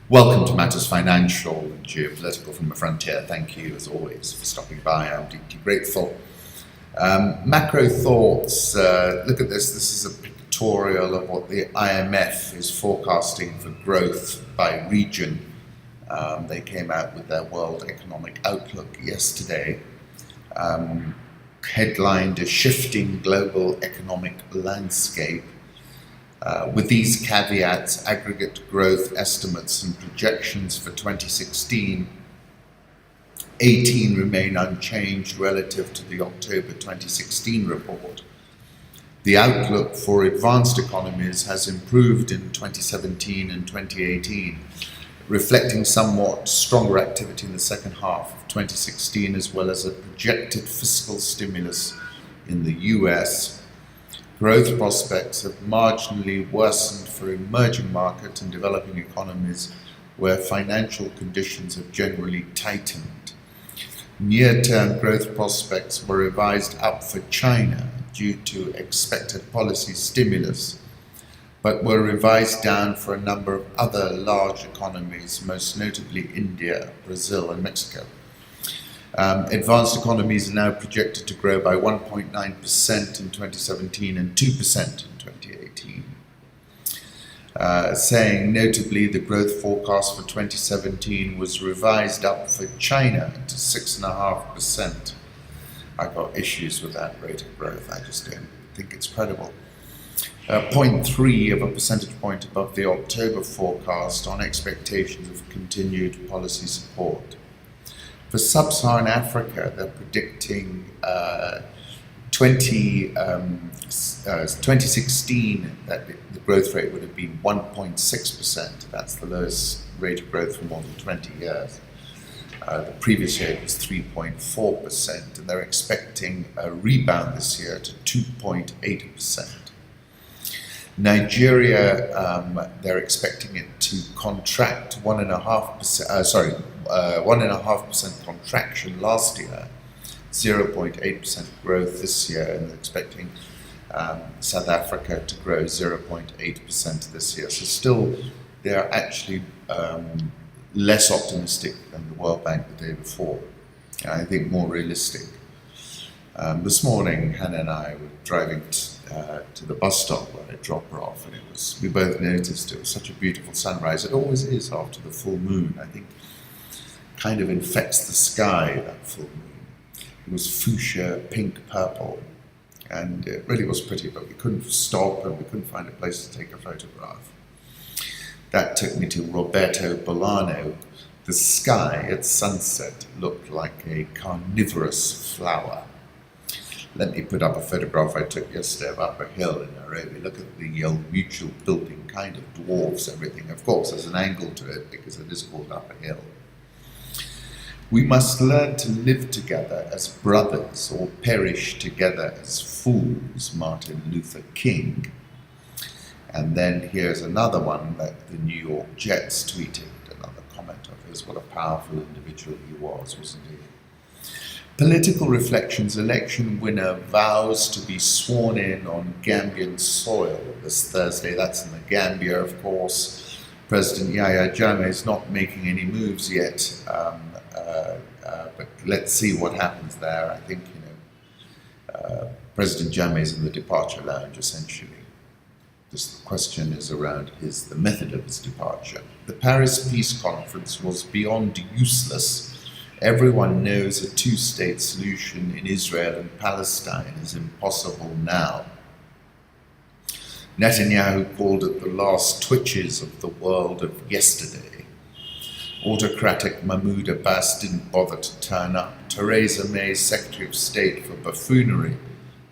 Welcome to Matters Financial and Geopolitical from the Frontier. Thank you, as always, for stopping by. I'm deeply grateful. Macro thoughts. Look at this. This is a pictorial of what the IMF is forecasting for growth by region. They came out with their World Economic Outlook yesterday, headlined a shifting global economic landscape. With these caveats, aggregate growth estimates and projections for 2016-18 remain unchanged relative to the October 2016 report. The outlook for advanced economies has improved in 2017 and 2018, reflecting somewhat stronger activity in the second half of 2016, as well as a projected fiscal stimulus in the US. Growth prospects have marginally worsened for emerging market and developing economies where financial conditions have generally tightened. Near-term growth prospects were revised up for China due to expected policy stimulus, but were revised down for a number of other large economies, most notably India, Brazil, and Mexico. Advanced economies are now projected to grow by 1.9% in 2017 and 2% in 2018. Saying notably the growth forecast for 2017 was revised up for China to 6.5%. I've got issues with that rate of growth. I just don't think it's credible. 0.3 of a percentage point above the October forecast on expectations of continued policy support. For Sub-Saharan Africa, they're predicting 2016 that the growth rate would have been 1.6%. That's the lowest rate of growth for more than 20 years. The previous year was 3.4%, and they're expecting a rebound this year to 2.8%. Nigeria, they're expecting it to contract 1.5% contraction last year, 0.8% growth this year, and they're expecting South Africa to grow 0.8% this year. So still, they're actually less optimistic than the World Bank the day before, and I think more realistic. This morning, Hannah and I were driving to the bus stop where I dropped her off, and we both noticed it was such a beautiful sunrise. It always is after the full moon. I think kind of infects the sky, that full moon. It was fuchsia, pink, purple, and it really was pretty, but we couldn't stop and we couldn't find a place to take a photograph. That took me to Roberto Bolano. The sky at sunset looked like a carnivorous flower. Let me put up a photograph I took yesterday of up a hill in Nairobi. Look at the Old Mutual building, kind of dwarfs everything. Of course, there's an angle to it because it is called up a hill. We must learn to live together as brothers or perish together as fools, Martin Luther King. And then here's another one that the New York Jets tweeted, another comment of his. What a powerful individual he was, wasn't he? Political reflections. Election winner vows to be sworn in on Gambian soil this Thursday. That's in the Gambia, of course. President Yahya Jammeh is not making any moves yet, but let's see what happens there. I think, President Jammeh is in the departure lounge, essentially. This question is around the method of his departure. The Paris Peace Conference was beyond useless. Everyone knows a two-state solution in Israel and Palestine is impossible now. Netanyahu called it the last twitches of the world of yesterday. Autocratic Mahmoud Abbas didn't bother to turn up. Theresa May's Secretary of State for buffoonery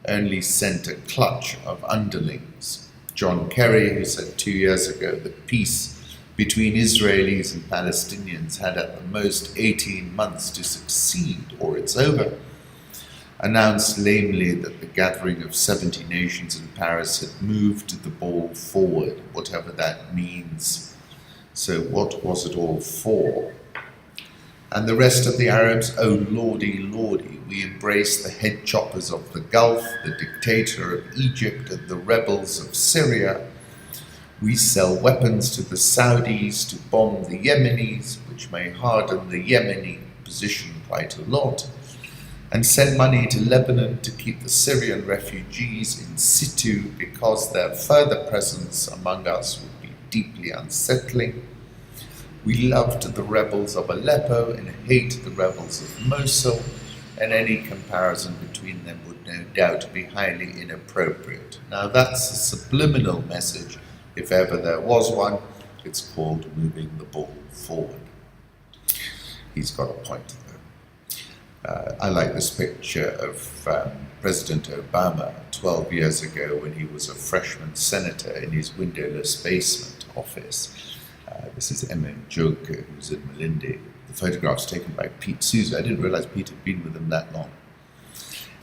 only sent a clutch of underlings. John Kerry, who said 2 years ago that peace between Israelis and Palestinians had at the most 18 months to succeed or it's over, announced lamely that the gathering of 70 nations in Paris had moved the ball forward, whatever that means. So what was it all for? And the rest of the Arabs, oh lordy, lordy, we embrace the head choppers of the Gulf, the dictator of Egypt and the rebels of Syria. We sell weapons to the Saudis to bomb the Yemenis, which may harden the Yemeni position quite a lot, and send money to Lebanon to keep the Syrian refugees in situ because their further presence among us would be deeply unsettling. We loved the rebels of Aleppo and hate the rebels of Mosul, and any comparison between them would no doubt be highly inappropriate. Now that's a subliminal message, if ever there was one. It's called moving the ball forward. He's got a point there. I like this picture of President Obama 12 years ago when he was a freshman senator in his windowless basement office. This is Emma Joker, who's in Malindi. The photograph's taken by Pete Souza. I didn't realize Pete had been with him that long.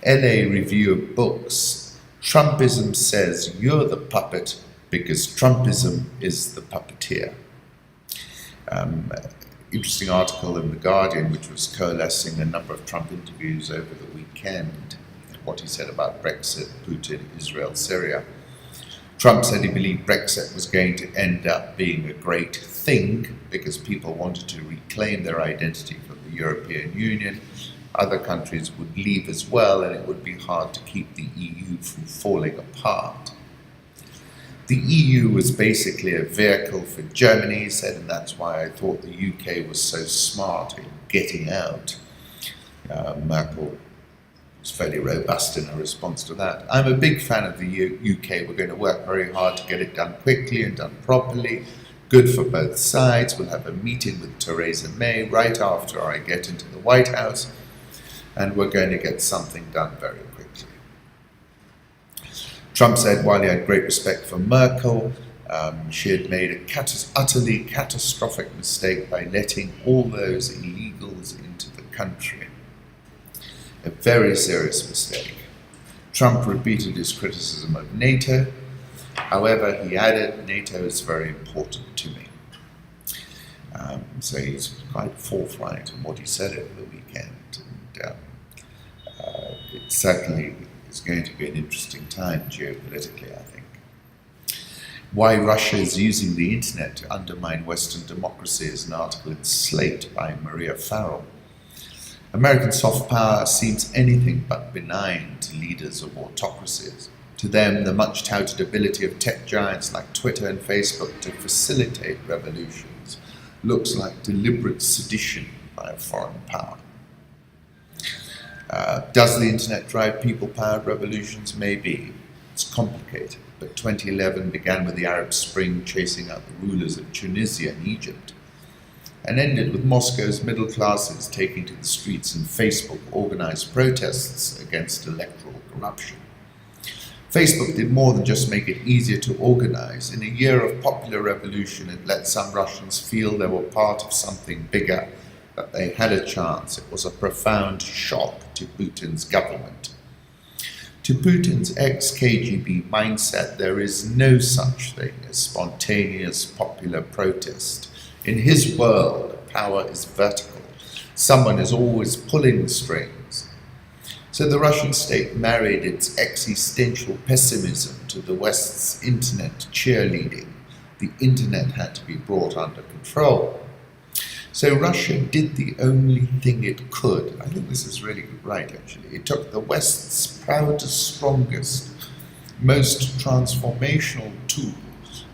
LA Review of Books. Trumpism says you're the puppet because Trumpism is the puppeteer. Interesting article in The Guardian, which was coalescing a number of Trump interviews over the weekend, what he said about Brexit, Putin, Israel, Syria. Trump said he believed Brexit was going to end up being a great thing because people wanted to reclaim their identity from the European Union. Other countries would leave as well, and it would be hard to keep the EU from falling apart. The EU was basically a vehicle for Germany, he said, and that's why I thought the UK was so smart in getting out. Merkel was fairly robust in her response to that. I'm a big fan of the UK. We're going to work very hard to get it done quickly and done properly. Good for both sides. We'll have a meeting with Theresa May right after I get into the White House, and we're going to get something done very quickly. Trump said while he had great respect for Merkel, she had made a utterly catastrophic mistake by letting all those illegals into the country. A very serious mistake. Trump repeated his criticism of NATO. However, he added, NATO is very important to me. So he's quite forthright in what he said over the weekend. And it certainly is going to be an interesting time geopolitically, I think. Why Russia is using the internet to undermine Western democracy is an article in Slate by Maria Farrell. American soft power seems anything but benign to leaders of autocracies. To them, the much-touted ability of tech giants like Twitter and Facebook to facilitate revolutions looks like deliberate sedition by a foreign power. Does the internet drive people-powered revolutions? Maybe. It's complicated, but 2011 began with the Arab Spring chasing out the rulers of Tunisia and Egypt, and ended with Moscow's middle classes taking to the streets in Facebook-organized protests against electoral corruption. Facebook did more than just make it easier to organize. In a year of popular revolution, it let some Russians feel they were part of something bigger, that they had a chance. It was a profound shock to Putin's government. To Putin's ex-KGB mindset, there is no such thing as spontaneous popular protest. In his world, power is vertical. Someone is always pulling the strings. So the Russian state married its existential pessimism to the West's internet cheerleading. The internet had to be brought under control. So Russia did the only thing it could. I think this is really right, actually. It took the West's proudest, strongest, most transformational tool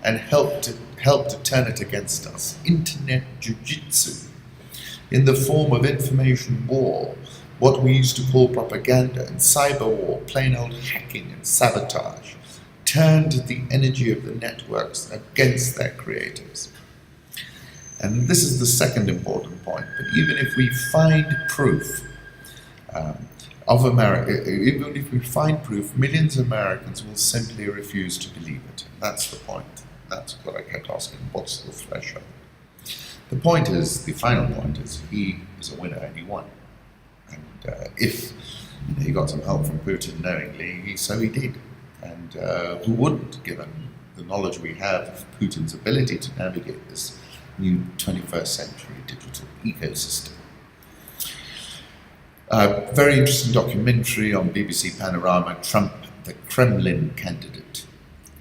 and helped to turn it against us. Internet jiu-jitsu, in the form of information war, what we used to call propaganda, and cyber war, plain old hacking and sabotage, turned the energy of the networks against their creators. And this is the second important point, but even if we find proof of America, even if we find proof, millions of Americans will simply refuse to believe it. That's the point. That's what I kept asking, what's the threshold? The point is, the final point is, he is a winner and he won. And if he got some help from Putin knowingly, so he did. And who wouldn't, given the knowledge we have of Putin's ability to navigate this new 21st century digital ecosystem. Very interesting documentary on BBC Panorama Trump, the Kremlin Candidate,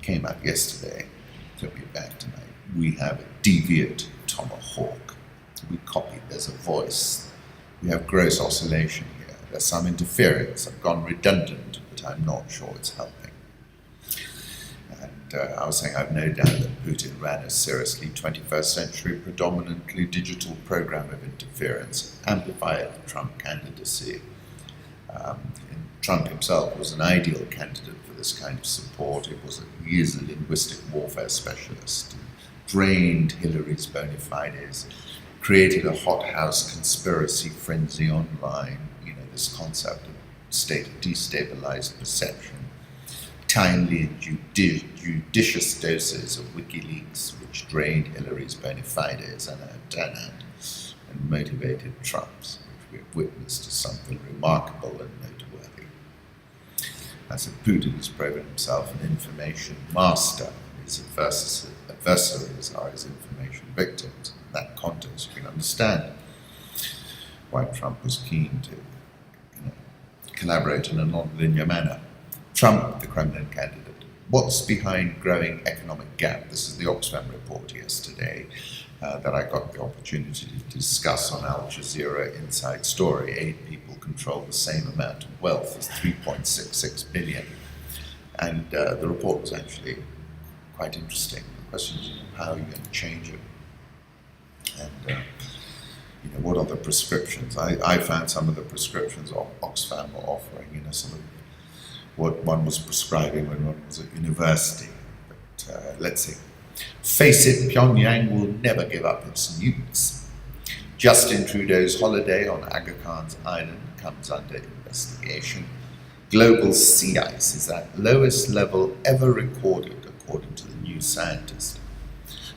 came out yesterday. flip it back tonight. We have a deviate tomahawk. We copy, there's a voice. We have gross oscillation here. There's some interference. I've gone redundant, but I'm not sure it's helping. And I was saying I've no doubt that Putin ran a seriously 21st century, predominantly digital program of interference, amplified the Trump candidacy. Trump himself was an ideal candidate for this kind of support. He is a linguistic warfare specialist. He drained Hillary's bona fides, created a hothouse conspiracy frenzy online, this concept of state of destabilized perception, timely and judicious doses of WikiLeaks, which drained Hillary's bona fides and her turnout, and motivated Trump's, which we have witnessed as something remarkable and noteworthy. As Putin has proven himself an information master, his adversaries are his information victims. In that context, you can understand why Trump was keen to collaborate in a non-linear manner. Trump, the Kremlin candidate. What's behind growing economic gap? This is the Oxfam report yesterday that I got the opportunity to discuss on Al Jazeera Inside Story. 8 people control the same amount of wealth as 3.66 billion. And the report was actually quite interesting. The question is, how are you going to change it? And what are the prescriptions? I found some of the prescriptions Oxfam were offering, some of what one was prescribing when one was at university. But let's see. Face it, Pyongyang will never give up its nukes. Justin Trudeau's holiday on Aga Khan's island comes under investigation. Global sea ice is at lowest level ever recorded, according to the New Scientist.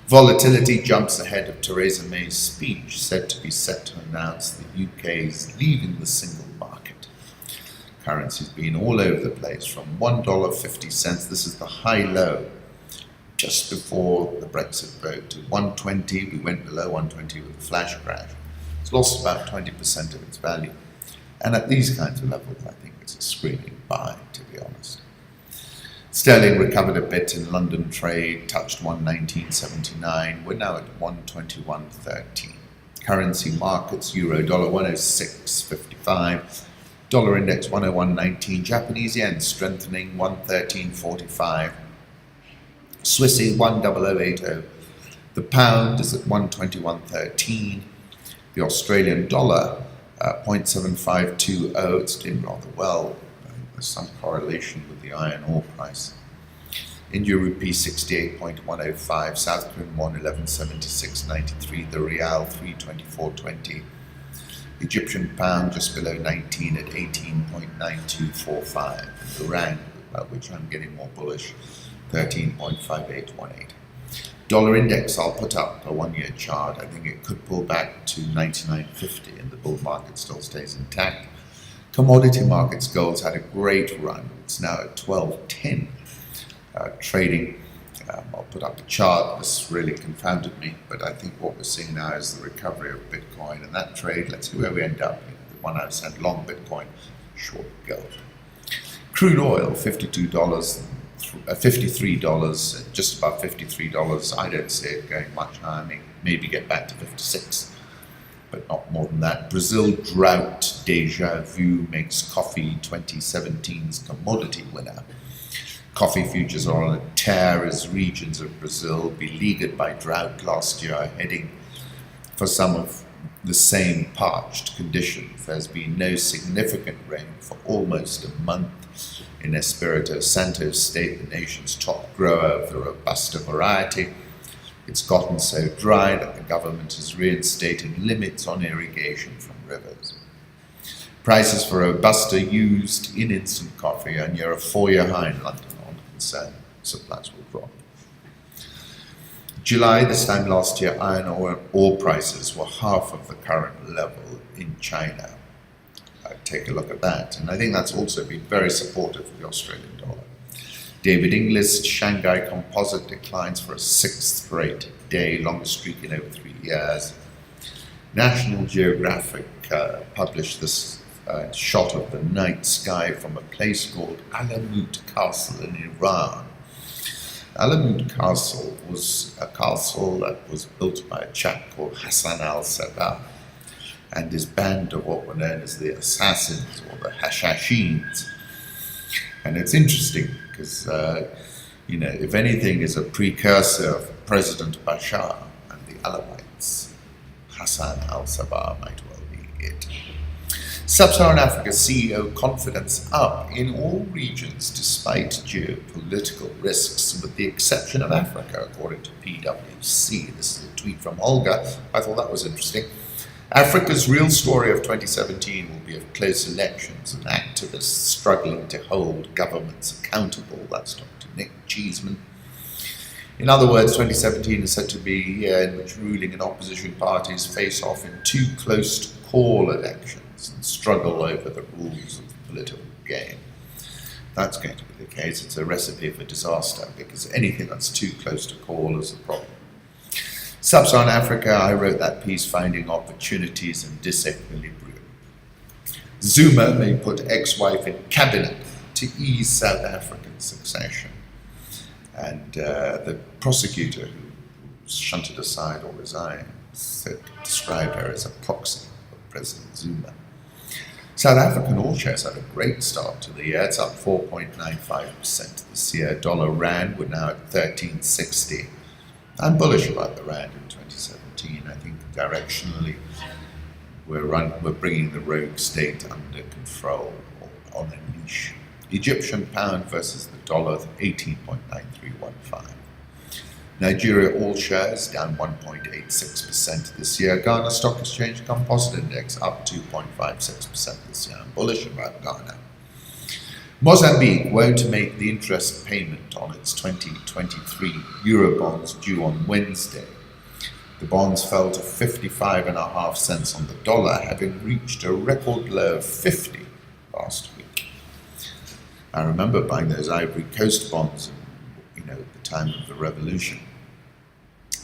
Volatility jumps ahead of Theresa May's speech, said to be set to announce the UK is leaving the single market. Currency's been all over the place, from $1.50, this is the high-low, just before the Brexit vote, to 120. We went below 120 with a flash crash. It's lost about 20% of its value. And at these kinds of levels, I think it's a screaming buy, to be honest. Sterling recovered a bit in London trade, touched 119.79. We're now at 121.13. Currency markets, euro dollar 106.55, dollar index 101.19, Japanese yen strengthening 113.45, Swissy 10080, the pound is at 121.13, the Australian dollar 0.7520, it's doing rather well. There's some correlation with the iron ore price. India rupee 68.105, South Korean won 1176.93, the Rial 324.20, Egyptian pound just below 19 at 18.9245, the rand, about which I'm getting more bullish, 13.5818. Dollar index, I'll put up a 1-year chart. I think it could pull back to 99.50 and the bull market still stays intact. Commodity markets, gold's had a great run. It's now at 12.10. Trading, I'll put up a chart. This really confounded me, but I think what we're seeing now is the recovery of Bitcoin. And that trade, let's see where we end up. The one I said long Bitcoin, short gold. Crude oil, $53, just about $53. I don't see it going much higher. Maybe get back to 56. But not more than that. Brazil drought deja vu makes coffee 2017's commodity winner. Coffee futures are on a tear as regions of Brazil, beleaguered by drought last year, are heading for some of the same parched conditions. There's been no significant rain for almost a month in Espírito Santo state, the nation's top grower of the Robusta variety. It's gotten so dry that the government has reinstated limits on irrigation from rivers. Prices for Robusta used in instant coffee are near a 4-year high in London, on concern supplies will drop. July this time last year, iron ore prices were half of the current level in China. Take a look at that, and I think that's also been very supportive of the Australian dollar. David Inglis, Shanghai Composite declines for a 6th straight day, longest streak in over 3 years. National Geographic published this shot of the night sky from a place called Alamut Castle in Iran. Alamut Castle was a castle that was built by a chap called Hassan al-Sabah and his band of what were known as the assassins or the Hashashins. And it's interesting because, if anything is a precursor of President Bashar and the Alamites, Hassan al-Sabah might well be it. Sub-Saharan Africa CEO confidence up in all regions despite geopolitical risks, with the exception of Africa, according to PwC. This is a tweet from Olga. I thought that was interesting. Africa's real story of 2017 will be of close elections and activists struggling to hold governments accountable. That's Dr. Nick Cheeseman. In other words, 2017 is said to be a year in which ruling and opposition parties face off in two close-to-call elections and struggle over the rules of the political game. If that's going to be the case, it's a recipe for disaster, because anything that's too close to call is a problem. Sub-Saharan Africa, I wrote that piece, finding opportunities in disequilibrium. Zuma may put ex-wife in cabinet to ease South African succession. And the prosecutor who shunted aside or resigned described her as a proxy of President Zuma. South African all shares had a great start to the year. It's up 4.95% this year. Dollar Rand, we're now at 13.60. I'm bullish about the Rand in 2017. I think directionally we're bringing the rogue state under control or on a leash. Egyptian pound versus the dollar, 18.9315. Nigeria all shares down 1.86% this year. Ghana Stock Exchange Composite Index up 2.56% this year. I'm bullish about Ghana. Mozambique won't make the interest payment on its 2023 Eurobonds due on Wednesday. The bonds fell to 55.5 cents on the dollar, having reached a record low of 50 last week. I remember buying those Ivory Coast bonds, at the time of the revolution.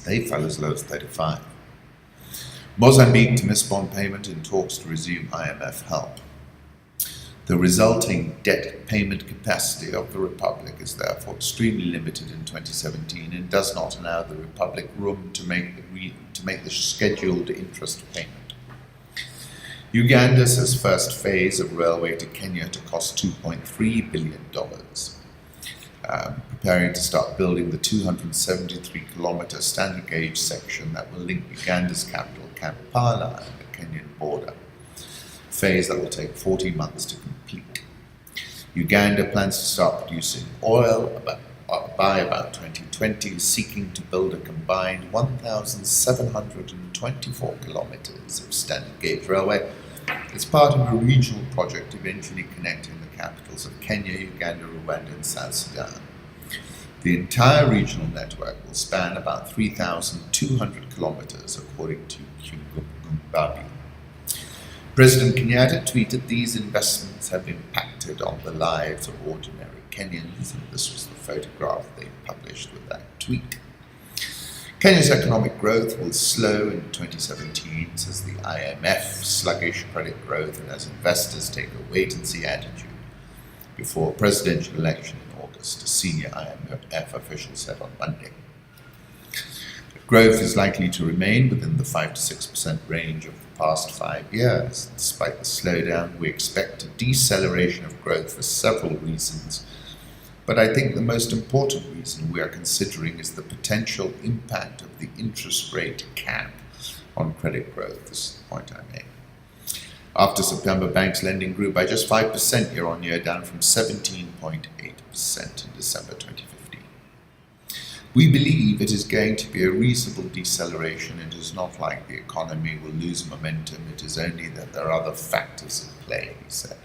They fell as low as 35. Mozambique to miss bond payment in talks to resume IMF help. The resulting debt payment capacity of the Republic is therefore extremely limited in 2017 and does not allow the Republic room to make the scheduled interest payment. Uganda says first phase of railway to Kenya to cost $2.3 billion, preparing to start building the 273-kilometre standard gauge section that will link Uganda's capital, Kampala, and the Kenyan border. Phase that will take 40 months to complete. Uganda plans to start producing oil by about 2020, seeking to build a combined 1,724 kilometers of standard gauge railway. It's part of a regional project eventually connecting the capitals of Kenya, Uganda, Rwanda, and South Sudan. The entire regional network will span about 3,200 kilometers, according to Kingumbabi. President Kenyatta tweeted, "These investments have impacted on the lives of ordinary Kenyans," and this was the photograph they published with that tweet. Kenya's economic growth will slow in 2017, says the IMF, sluggish credit growth, and as investors take a wait-and-see attitude before a presidential election in August, a senior IMF official said on Monday. Growth is likely to remain within the 5 to 6% range of the past 5 years. Despite the slowdown, we expect a deceleration of growth for several reasons. But I think the most important reason we are considering is the potential impact of the interest rate cap on credit growth. This is the point I make. After September, banks' lending grew by just 5% year-on-year, down from 17.8% in December 2015. We believe it is going to be a reasonable deceleration. It is not like the economy will lose momentum. It is only that there are other factors at play, he said.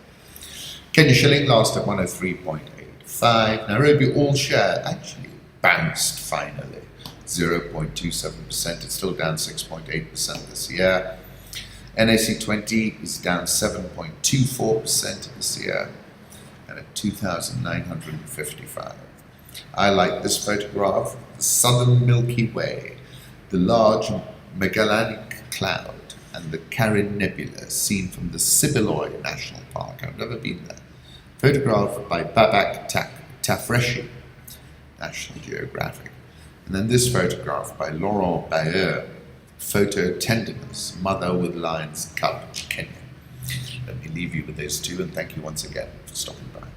Kenya shilling last at 103.85. Nairobi all share actually bounced finally, 0.27%. It's still down 6.8% this year. NAC 20 is down 7.24% this year and at 2,955. I like this photograph, the southern Milky Way, the large Magellanic Cloud, and the Carrin Nebula seen from the Sibiloy National Park. I've never been there. Photographed by Babak Tafreshi. National Geographic. And then this photograph by Laurent Bayer, Photo Tenderness, Mother with Lion's Cub, Kenya. Let me leave you with those two, and thank you once again for stopping by.